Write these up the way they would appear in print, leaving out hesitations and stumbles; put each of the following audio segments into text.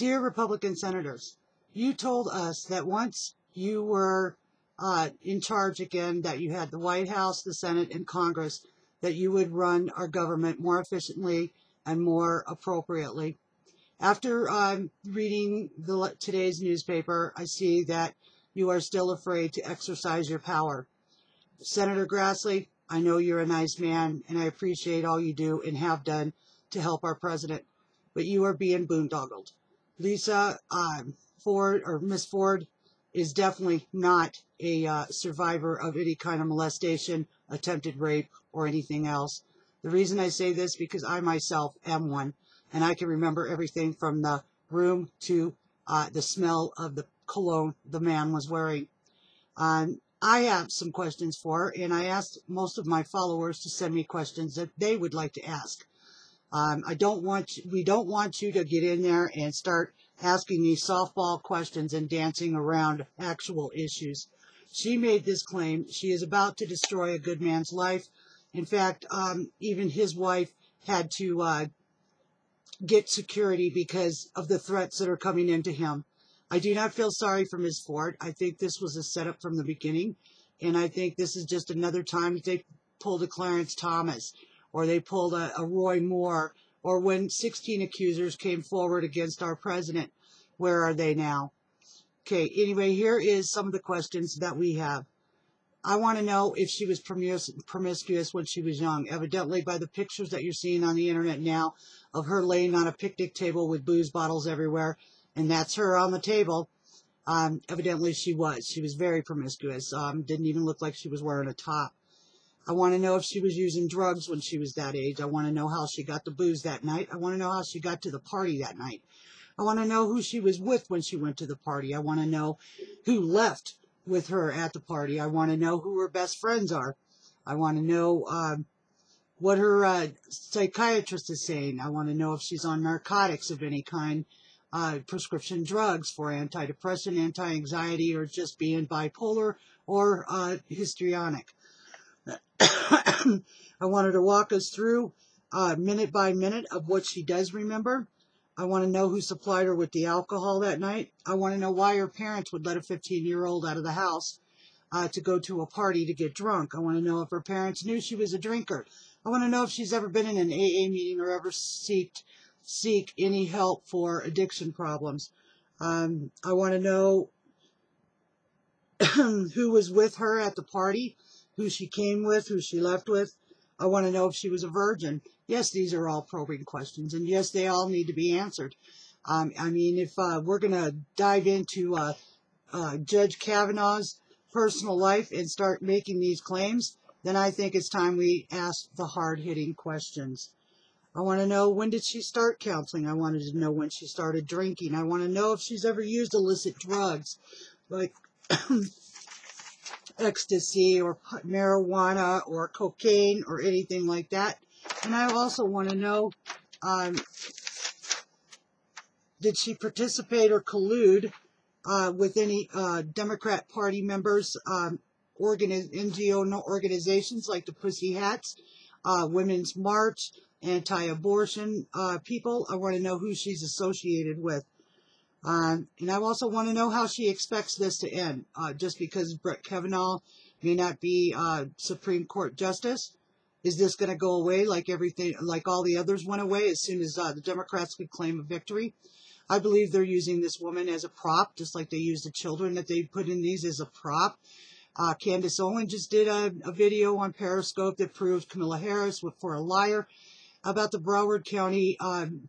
Dear Republican senators, you told us that once you were in charge again, that you had the White House, the Senate, and Congress, that you would run our government more efficiently and more appropriately. After reading today's newspaper, I see that you are still afraid to exercise your power. Senator Grassley, I know you're a nice man, and I appreciate all you do and have done to help our president, but you are being boondoggled. Lisa Ford, or Miss Ford, is definitely not a survivor of any kind of molestation, attempted rape, or anything else. The reason I say this because I myself am one, and I can remember everything from the room to the smell of the cologne the man was wearing. I have some questions for her, and I asked most of my followers to send me questions that they would like to ask. We don't want you to get in there and start asking these softball questions and dancing around actual issues. She made this claim. She is about to destroy a good man's life. In fact, even his wife had to get security because of the threats that are coming into him. I do not feel sorry for Ms. Ford. I think this was a setup from the beginning, and I think this is just another time that they pulled a Clarence Thomas, or they pulled a Roy Moore, or when 16 accusers came forward against our president. Where are they now? Okay, anyway, here is some of the questions that we have. I want to know if she was promiscuous when she was young. Evidently, by the pictures that you're seeing on the internet now of her laying on a picnic table with booze bottles everywhere, and that's her on the table, evidently she was. She was very promiscuous. Didn't even look like she was wearing a top. I want to know if she was using drugs when she was that age. I want to know how she got the booze that night. I want to know how she got to the party that night. I want to know who she was with when she went to the party. I want to know who left with her at the party. I want to know who her best friends are. I want to know what her psychiatrist is saying. I want to know if she's on narcotics of any kind, prescription drugs for antidepressant, anti-anxiety, or just being bipolar or histrionic. I want her to walk us through minute by minute of what she does remember. I want to know who supplied her with the alcohol that night. I want to know why her parents would let a 15-year-old out of the house to go to a party to get drunk. I want to know if her parents knew she was a drinker. I want to know if she's ever been in an AA meeting or ever seek any help for addiction problems. I want to know who was with her at the party, who she came with, who she left with. I want to know if she was a virgin. Yes, these are all probing questions, and yes, they all need to be answered. I mean, if we're going to dive into Judge Kavanaugh's personal life and start making these claims, then I think it's time we ask the hard-hitting questions. I want to know, when did she start counseling? I wanted to know when she started drinking. I want to know if she's ever used illicit drugs, like ecstasy or marijuana or cocaine or anything like that. And I also want to know, did she participate or collude with any Democrat Party members, NGO organizations like the Pussy Hats, Women's March, anti-abortion people? I want to know who she's associated with. And I also want to know how she expects this to end. Just because Brett Kavanaugh may not be Supreme Court Justice, is this going to go away like everything, like all the others went away as soon as the Democrats could claim a victory? I believe they're using this woman as a prop, just like they use the children that they put in these as a prop. Candace Owens just did a video on Periscope that proves Kamala Harris for a liar about the Broward County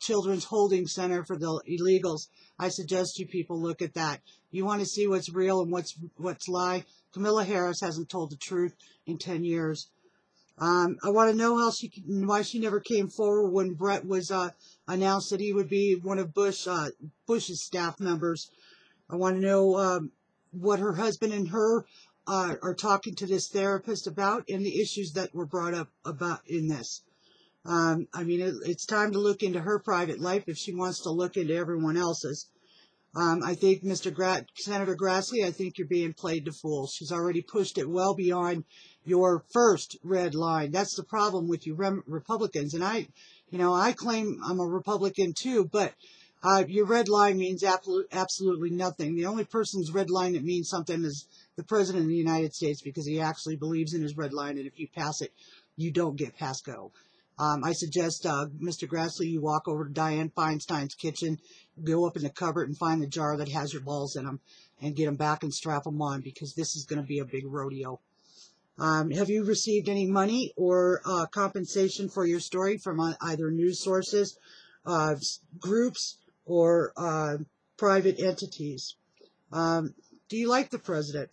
Children's Holding Center for the illegals. I suggest you people look at that. You want to see what's real and what's lie? Kamala Harris hasn't told the truth in 10 years. I want to know why she never came forward when Brett was announced that he would be one of Bush's staff members. I want to know what her husband and her are talking to this therapist about, and the issues that were brought up about in this. I mean, it's time to look into her private life if she wants to look into everyone else's. I think Senator Grassley, I think you're being played to fool. She's already pushed it well beyond your first red line. That's the problem with you Republicans. And I claim I'm a Republican too, but Your red line means absolutely nothing. The only person's red line that means something is the President of the United States, because he actually believes in his red line, and if you pass it, you don't get past go. I suggest, Mr. Grassley, you walk over to Dianne Feinstein's kitchen, go up in the cupboard and find the jar that has your balls in them, and get them back and strap them on, because this is going to be a big rodeo. Have you received any money or compensation for your story from either news sources, groups, or private entities? Do you like the president?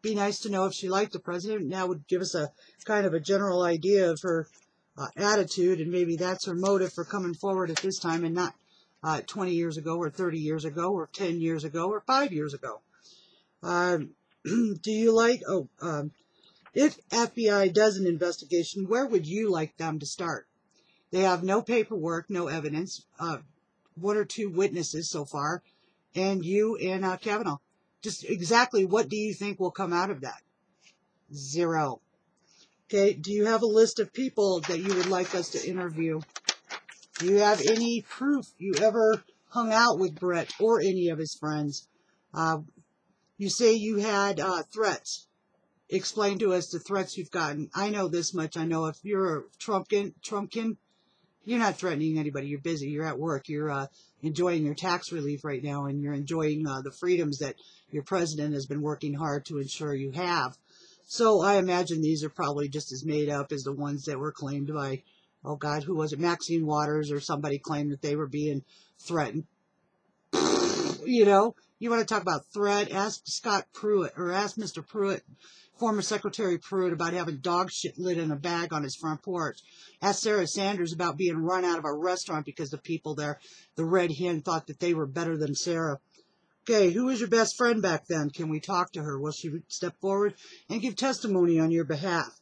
Be nice to know if she liked the president, and that would give us a kind of a general idea of her attitude, and maybe that's her motive for coming forward at this time and not 20 years ago or 30 years ago or 10 years ago or 5 years ago. Do you like, if FBI does an investigation, where would you like them to start? They have no paperwork, no evidence, 1 or 2 witnesses so far, and you and Kavanaugh. Just exactly what do you think will come out of that? 0. Okay, do you have a list of people that you would like us to interview? Do you have any proof you ever hung out with Brett or any of his friends? You say you had threats. Explain to us the threats you've gotten. I know this much. I know if you're a Trumpkin, you're not threatening anybody. You're busy. You're at work. You're enjoying your tax relief right now, and you're enjoying the freedoms that your president has been working hard to ensure you have. So I imagine these are probably just as made up as the ones that were claimed by, oh God, who was it? Maxine Waters, or somebody claimed that they were being threatened. You know, you want to talk about threat? Ask Scott Pruitt, or ask Mr. Pruitt, former Secretary Pruitt, about having dog shit lit in a bag on his front porch. Ask Sarah Sanders about being run out of a restaurant because the people there, the Red Hen, thought that they were better than Sarah. Okay, who was your best friend back then? Can we talk to her? Will she step forward and give testimony on your behalf?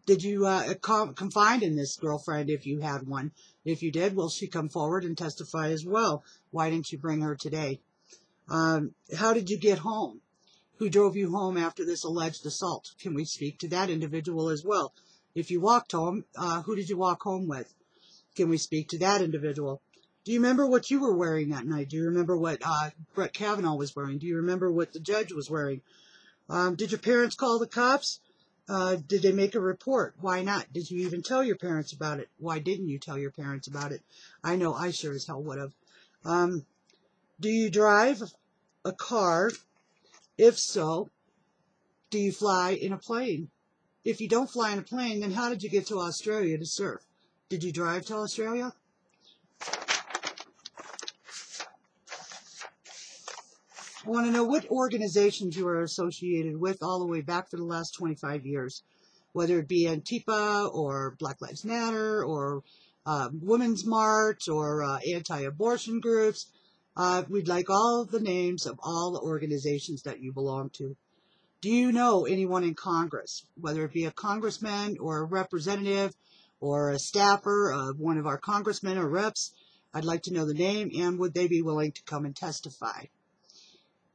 Did you confide in this girlfriend if you had one? If you did, will she come forward and testify as well? Why didn't you bring her today? How did you get home? Who drove you home after this alleged assault? Can we speak to that individual as well? If you walked home, who did you walk home with? Can we speak to that individual? Do you remember what you were wearing that night? Do you remember what Brett Kavanaugh was wearing? Do you remember what the judge was wearing? Did your parents call the cops? Did they make a report? Why not? Did you even tell your parents about it? Why didn't you tell your parents about it? I know I sure as hell would have. Do you drive a car? If so, do you fly in a plane? If you don't fly in a plane, then how did you get to Australia to surf? Did you drive to Australia? I want to know what organizations you are associated with all the way back for the last 25 years, whether it be Antifa or Black Lives Matter or Women's March or anti-abortion groups. We'd like all of the names of all the organizations that you belong to. Do you know anyone in Congress, whether it be a congressman or a representative or a staffer of one of our congressmen or reps? I'd like to know the name, and would they be willing to come and testify?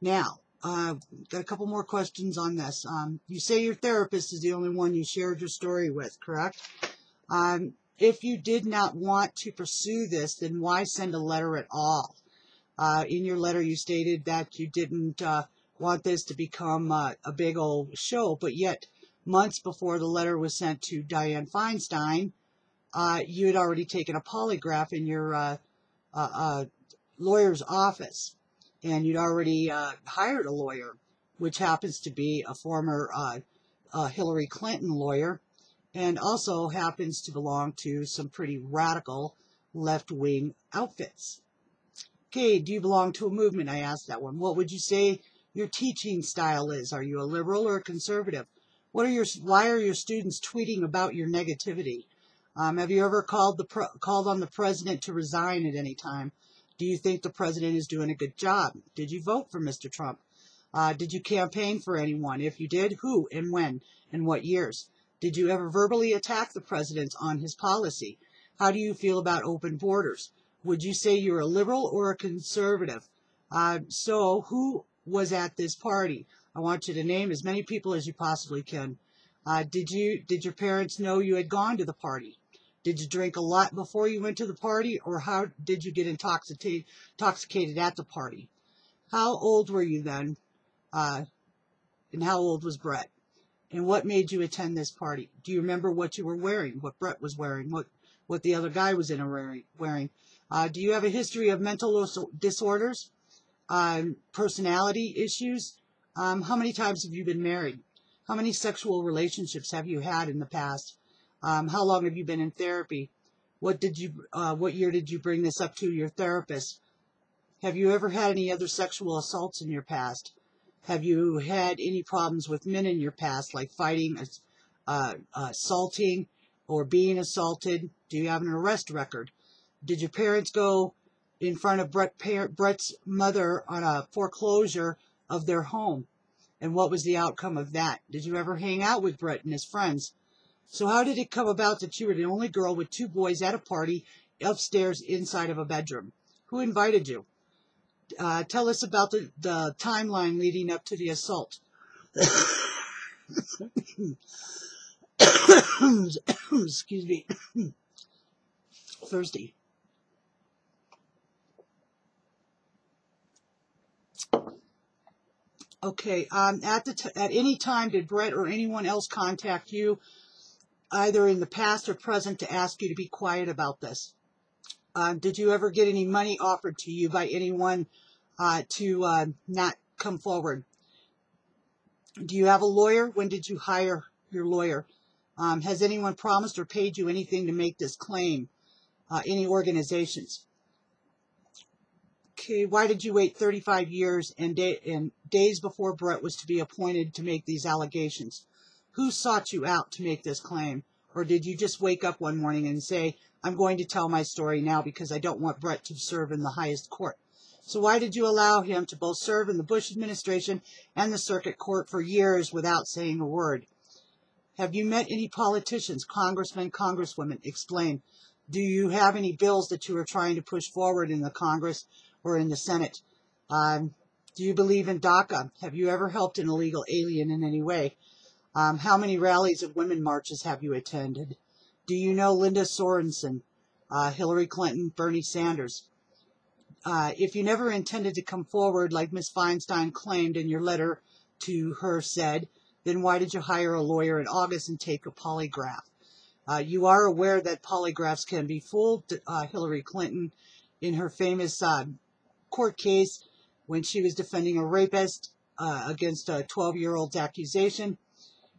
Now, got a couple more questions on this. You say your therapist is the only one you shared your story with, correct? If you did not want to pursue this, then why send a letter at all? In your letter, you stated that you didn't want this to become a big old show, but yet months before the letter was sent to Dianne Feinstein, you had already taken a polygraph in your lawyer's office. And you'd already hired a lawyer, which happens to be a former Hillary Clinton lawyer, and also happens to belong to some pretty radical left-wing outfits. Okay, do you belong to a movement? I asked that one. What would you say your teaching style is? Are you a liberal or a conservative? Why are your students tweeting about your negativity? Have you ever called on the president to resign at any time? Do you think the president is doing a good job? Did you vote for Mr. Trump? Did you campaign for anyone? If you did, who and when and what years? Did you ever verbally attack the president on his policy? How do you feel about open borders? Would you say you're a liberal or a conservative? So who was at this party? I want you to name as many people as you possibly can. Did your parents know you had gone to the party? Did you drink a lot before you went to the party, or how did you get intoxicated at the party? How old were you then? And how old was Brett? And what made you attend this party? Do you remember what you were wearing, what Brett was wearing, what the other guy was wearing? Do you have a history of mental disorders, personality issues? How many times have you been married? How many sexual relationships have you had in the past? How long have you been in therapy? What year did you bring this up to your therapist? Have you ever had any other sexual assaults in your past? Have you had any problems with men in your past, like fighting, assaulting, or being assaulted? Do you have an arrest record? Did your parents go in front of Brett's mother on a foreclosure of their home? And what was the outcome of that? Did you ever hang out with Brett and his friends? So how did it come about that you were the only girl with 2 boys at a party upstairs inside of a bedroom? Who invited you? Tell us about the timeline leading up to the assault. Excuse me. Thirsty. Okay. At any time, did Brett or anyone else contact you, either in the past or present, to ask you to be quiet about this? Did you ever get any money offered to you by anyone to not come forward? Do you have a lawyer? When did you hire your lawyer? Has anyone promised or paid you anything to make this claim? Any organizations? Okay, why did you wait 35 years and days before Brett was to be appointed to make these allegations? Who sought you out to make this claim? Or did you just wake up one morning and say, I'm going to tell my story now because I don't want Brett to serve in the highest court? So why did you allow him to both serve in the Bush administration and the circuit court for years without saying a word? Have you met any politicians, congressmen, congresswomen? Explain. Do you have any bills that you are trying to push forward in the Congress or in the Senate? Do you believe in DACA? Have you ever helped an illegal alien in any way? How many rallies and women marches have you attended? Do you know Linda Sorensen, Hillary Clinton, Bernie Sanders? If you never intended to come forward like Ms. Feinstein claimed in your letter to her said, then why did you hire a lawyer in August and take a polygraph? You are aware that polygraphs can be fooled. Hillary Clinton, in her famous court case when she was defending a rapist against a 12-year-old's accusation,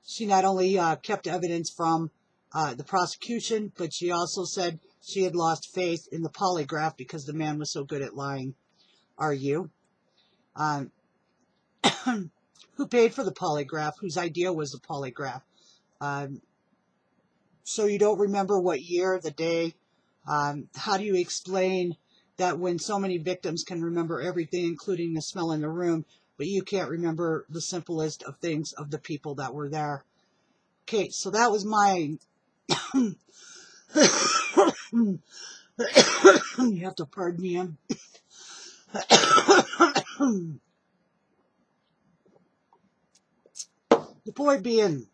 she not only kept evidence from the prosecution, but she also said she had lost faith in the polygraph because the man was so good at lying. Are you? Who paid for the polygraph? Whose idea was the polygraph? So you don't remember what year, the day? How do you explain that when so many victims can remember everything, including the smell in the room, but you can't remember the simplest of things of the people that were there? Okay, so that was my... You have to pardon me. The point being,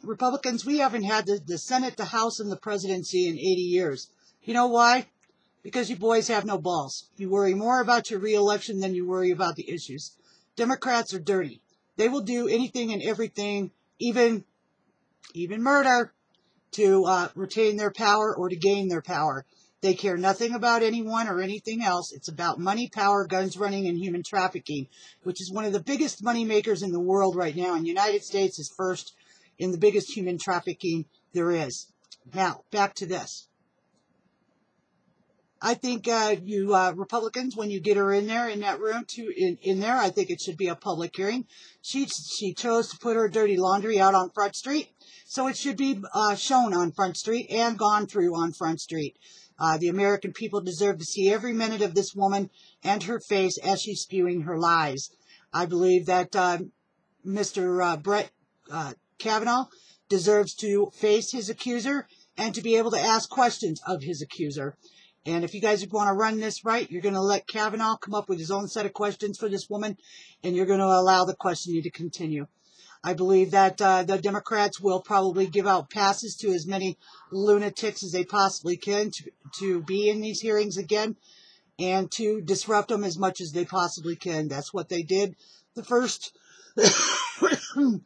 Republicans, we haven't had the Senate, the House, and the presidency in 80 years. You know why? Because you boys have no balls. You worry more about your reelection than you worry about the issues. Democrats are dirty. They will do anything and everything, even murder, to retain their power or to gain their power. They care nothing about anyone or anything else. It's about money, power, guns running, and human trafficking, which is one of the biggest money makers in the world right now. And the United States is first in the biggest human trafficking there is. Now, back to this. I think you Republicans, when you get her in there, in that room, in there, I think it should be a public hearing. She chose to put her dirty laundry out on Front Street, so it should be shown on Front Street and gone through on Front Street. The American people deserve to see every minute of this woman and her face as she's spewing her lies. I believe that Mr. Brett Kavanaugh deserves to face his accuser and to be able to ask questions of his accuser. And if you guys want to run this right, you're going to let Kavanaugh come up with his own set of questions for this woman, and you're going to allow the questioning to continue. I believe that the Democrats will probably give out passes to as many lunatics as they possibly can to be in these hearings again and to disrupt them as much as they possibly can. That's what they did the first the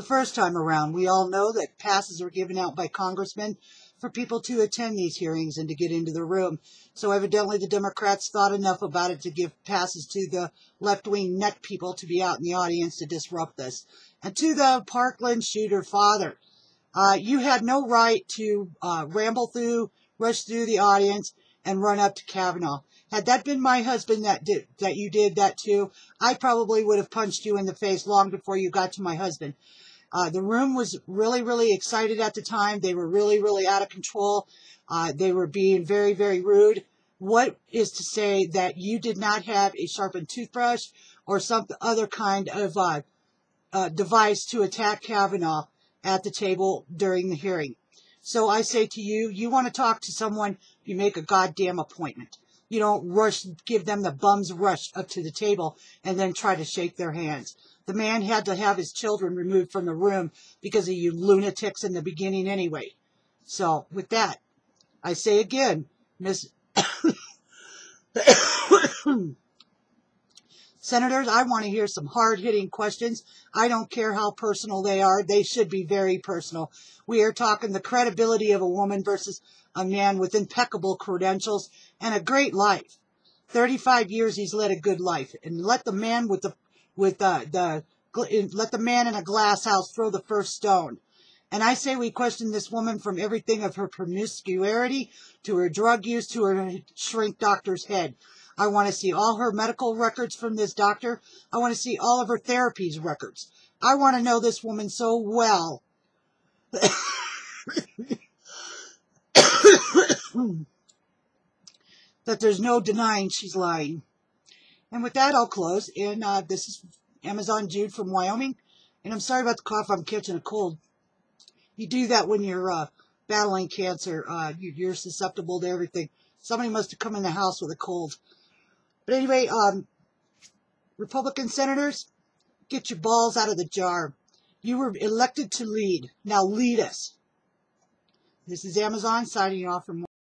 first time around. We all know that passes are given out by congressmen for people to attend these hearings and to get into the room. So evidently the Democrats thought enough about it to give passes to the left-wing nut people to be out in the audience to disrupt this. And to the Parkland shooter father, you had no right to rush through the audience and run up to Kavanaugh. Had that been my husband that you did that to, I probably would have punched you in the face long before you got to my husband. The room was really, really excited at the time. They were really, really out of control. They were being very, very rude. What is to say that you did not have a sharpened toothbrush or some other kind of device to attack Kavanaugh at the table during the hearing? So I say to you, you want to talk to someone, you make a goddamn appointment. You don't give them the bum's rush up to the table and then try to shake their hands. The man had to have his children removed from the room because of you lunatics in the beginning anyway. So with that, I say again, Miss Senators, I want to hear some hard-hitting questions. I don't care how personal they are. They should be very personal. We are talking the credibility of a woman versus a man with impeccable credentials and a great life. 35 years he's led a good life. And let the man let the man in a glass house throw the first stone. And I say we question this woman from everything of her promiscuity to her drug use to her shrink doctor's head. I want to see all her medical records from this doctor. I want to see all of her therapies records. I want to know this woman so well that there's no denying she's lying. And with that, I'll close. And this is Amazon Jude from Wyoming. And I'm sorry about the cough. I'm catching a cold. You do that when you're battling cancer. You're susceptible to everything. Somebody must have come in the house with a cold. But anyway, Republican senators, get your balls out of the jar. You were elected to lead. Now lead us. This is Amazon signing off from